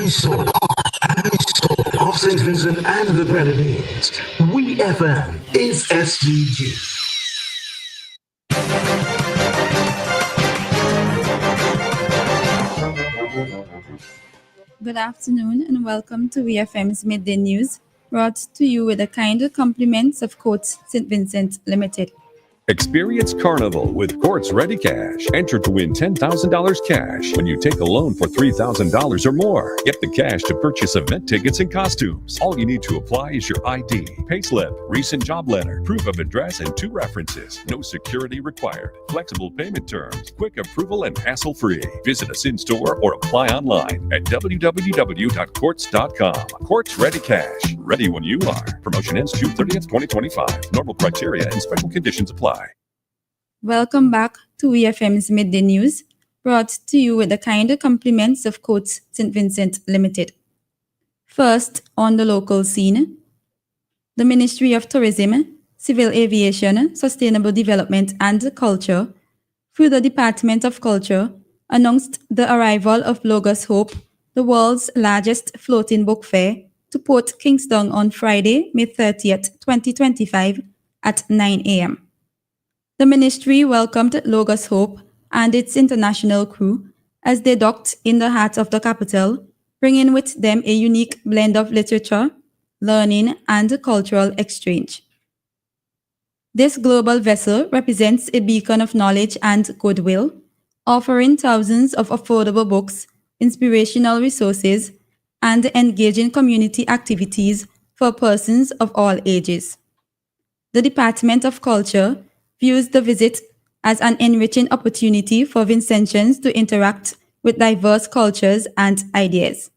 Of St. Vincent and the Grenadines, We FM is SGG. Good afternoon and welcome to VFM's Midday News, brought to you with the kind compliments of Courts St. Vincent Limited. Experience Carnival with Quartz Ready Cash. Enter to win $10,000 cash when you take a loan for $3,000 or more. Get the cash to purchase event tickets and costumes. All you need to apply is your ID, payslip, recent job letter, proof of address, and 2 references. No security required. Flexible payment terms, quick approval, and hassle-free. Visit us in store or apply online at www.quartz.com. Quartz Ready Cash. Ready when you are. Promotion ends June 30th, 2025. Normal criteria and special conditions apply. Welcome back to VFM's Midday News, brought to you with the kind compliments of Courts St. Vincent Limited. First, on the local scene, the Ministry of Tourism, Civil Aviation, Sustainable Development and Culture, through the Department of Culture, announced the arrival of Logos Hope, the world's largest floating book fair, to Port Kingston on Friday, May 30th, 2025 at 9 a.m. The ministry welcomed Logos Hope and its international crew as they docked in the heart of the capital, bringing with them a unique blend of literature, learning, and cultural exchange. This global vessel represents a beacon of knowledge and goodwill, offering thousands of affordable books, inspirational resources, and engaging community activities for persons of all ages. The Department of Culture views the visit as an enriching opportunity for Vincentians to interact with diverse cultures and ideas.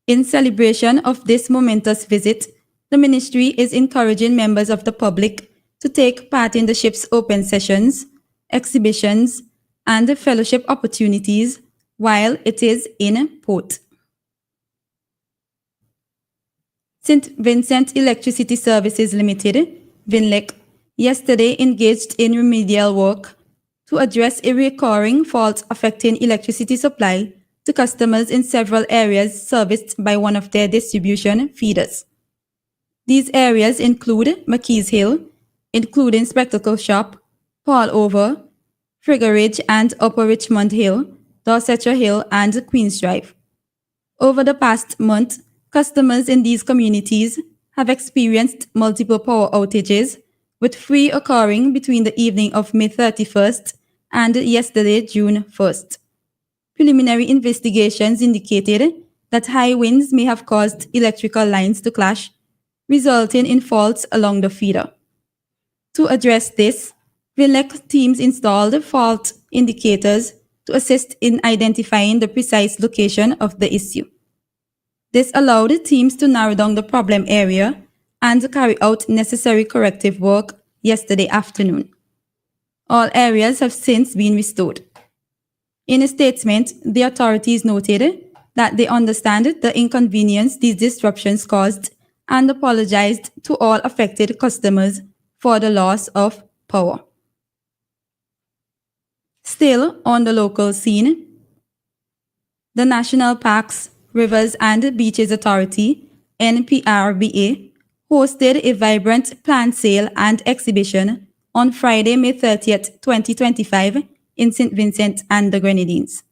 In celebration of this momentous visit, the ministry is encouraging members of the public to take part in the ship's open sessions, exhibitions, and fellowship opportunities while it is in port. St. Vincent Electricity Services Limited, VINLEC, yesterday engaged in remedial work to address a recurring fault affecting electricity supply to customers in several areas serviced by one of their distribution feeders. These areas include McKees Hill, including Spectacle Shop, Paul Over, Frigga Ridge and Upper Richmond Hill, Dorsetshire Hill, and Queens Drive. Over the past month, customers in these communities have experienced multiple power outages, with 3 occurring between the evening of May 31st and yesterday, June 1st. Preliminary investigations indicated that high winds may have caused electrical lines to clash, resulting in faults along the feeder. To address this, VINLEC teams installed fault indicators to assist in identifying the precise location of the issue. This allowed teams to narrow down the problem area and carry out necessary corrective work yesterday afternoon. All areas have since been restored. In a statement, the authorities noted that they understand the inconvenience these disruptions caused and apologized to all affected customers for the loss of power. Still on the local scene, the National Parks, Rivers and Beaches Authority, NPRBA, hosted a vibrant plant sale and exhibition on Friday, May 30th, 2025 in St. Vincent and the Grenadines.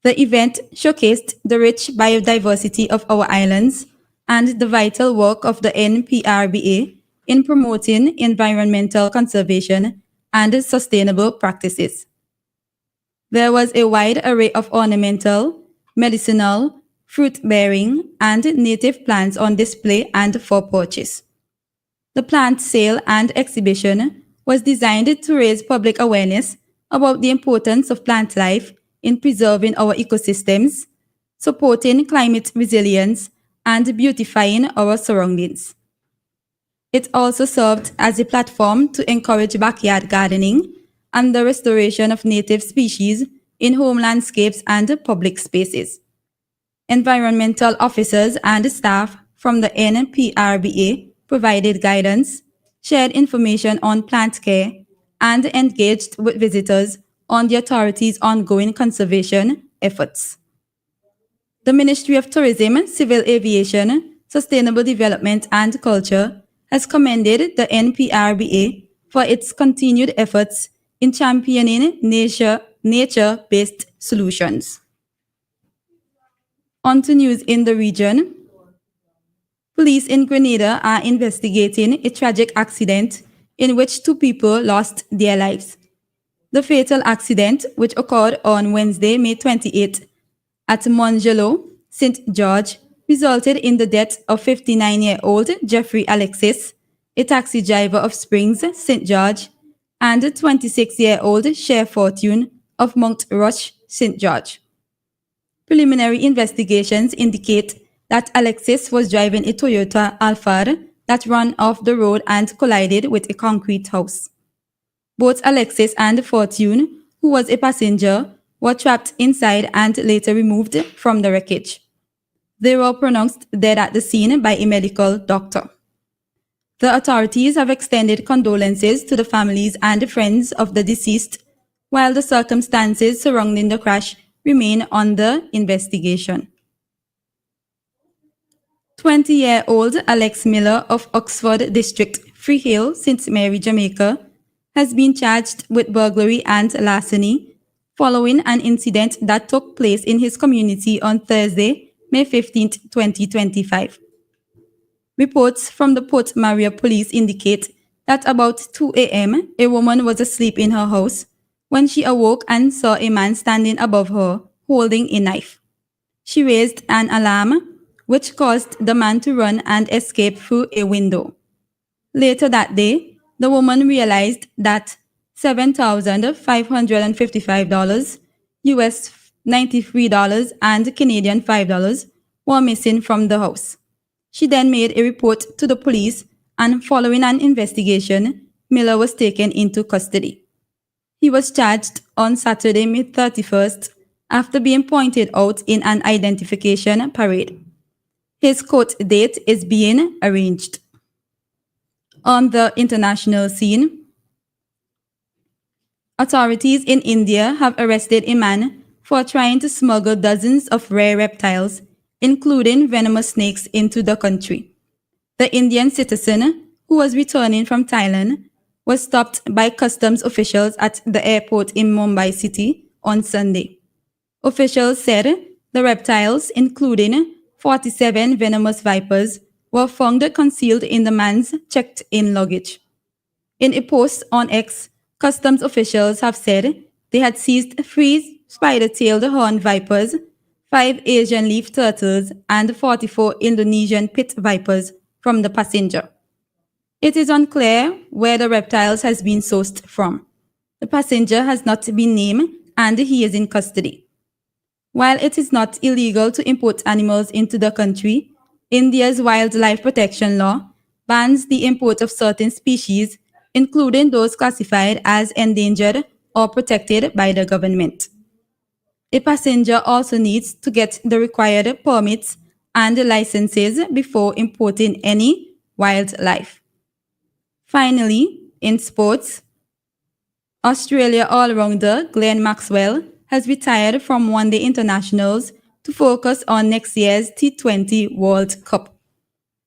The event showcased the rich biodiversity of our islands and the vital work of the NPRBA in promoting environmental conservation and sustainable practices. There was a wide array of ornamental, medicinal, fruit-bearing, and native plants on display and for purchase. The plant sale and exhibition was designed to raise public awareness about the importance of plant life in preserving our ecosystems, supporting climate resilience, and beautifying our surroundings. It also served as a platform to encourage backyard gardening and the restoration of native species in home landscapes and public spaces. Environmental officers and staff from the NPRBA provided guidance, shared information on plant care, and engaged with visitors on the authority's ongoing conservation efforts. The Ministry of Tourism, Civil Aviation, Sustainable Development and Culture has commended the NPRBA for its continued efforts in championing nature-based solutions. On to news in the region. Police in Grenada are investigating a tragic accident in which 2 people lost their lives. The fatal accident, which occurred on Wednesday, May 28, at Mongelo, St. George, resulted in the death of 59-year-old Jeffrey Alexis, a taxi driver of Springs, St. George, and 26-year-old Cher Fortune of Mount Rush, St. George. Preliminary investigations indicate that Alexis was driving a Toyota Alphard that ran off the road and collided with a concrete house. Both Alexis and Fortune, who was a passenger, were trapped inside and later removed from the wreckage. They were pronounced dead at the scene by a medical doctor. The authorities have extended condolences to the families and friends of the deceased, while the circumstances surrounding the crash remain under investigation. 20-year-old Alex Miller of Oxford District, Freehill, St. Mary, Jamaica, has been charged with burglary and larceny following an incident that took place in his community on Thursday, May 15, 2025. Reports from the Port Maria police indicate that about 2 a.m., a woman was asleep in her house when she awoke and saw a man standing above her holding a knife. She raised an alarm, which caused the man to run and escape through a window. Later that day, the woman realized that $7,555, US $93 and Canadian $5 were missing from the house. She then made a report to the police, and following an investigation, Miller was taken into custody. He was charged on Saturday, May 31st, after being pointed out in an identification parade. His court date is being arranged. On the international scene, authorities in India have arrested a man for trying to smuggle dozens of rare reptiles, including venomous snakes, into the country. The Indian citizen, who was returning from Thailand, was stopped by customs officials at the airport in Mumbai city on Sunday. Officials said the reptiles, including 47 venomous vipers, were found concealed in the man's checked-in luggage. In a post on X, customs officials have said they had seized 3 spider-tailed horned vipers, 5 Asian leaf turtles, and 44 Indonesian pit vipers from the passenger. It is unclear where the reptiles has been sourced from. The passenger has not been named and he is in custody. While it is not illegal to import animals into the country, India's wildlife protection law bans the import of certain species, including those classified as endangered or protected by the government. A passenger also needs to get the required permits and licenses before importing any wildlife. Finally, in sports, Australia all-rounder Glenn Maxwell has retired from one-day internationals to focus on next year's T20 World Cup.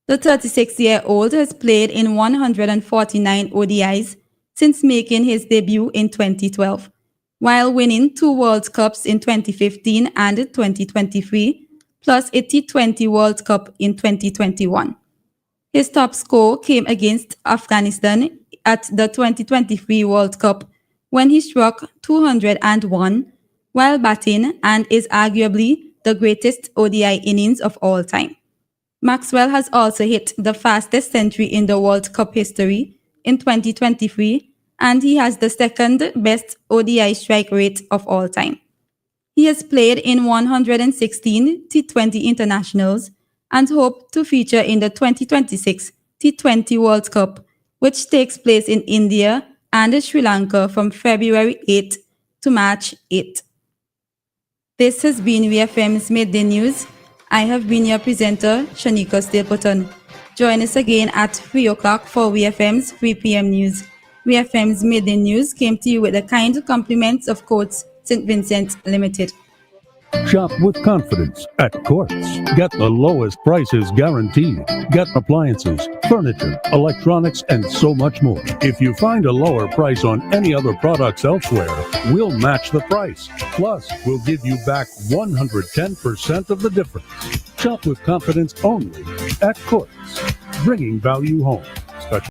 The 36-year-old has played in 149 ODIs since making his debut in 2012, while winning 2 World Cups in 2015 and 2023, plus a T20 World Cup in 2021. His top score came against Afghanistan at the 2023 World Cup when he struck 201 while batting, and is arguably the greatest ODI innings of all time. Maxwell has also hit the fastest century in the World Cup history in 2023, and he has the second best ODI strike rate of all time. He has played in 116 T20 internationals and hoped to feature in the 2026 T20 World Cup, which takes place in India and Sri Lanka from February 8 to March 8. This has been VFM's Midday News. I have been your presenter, Shanika Stapleton. Join us again at 3 o'clock for VFM's 3 p.m. news. VFM's Midday News came to you with the kind compliments of Courts St. Vincent Limited. Shop with confidence at Quartz. Get the lowest prices guaranteed. Get appliances, furniture, electronics, and so much more. If you find a lower price on any other products elsewhere, we'll match the price. Plus, we'll give you back 110% of the difference. Shop with confidence only at Quartz, bringing value home.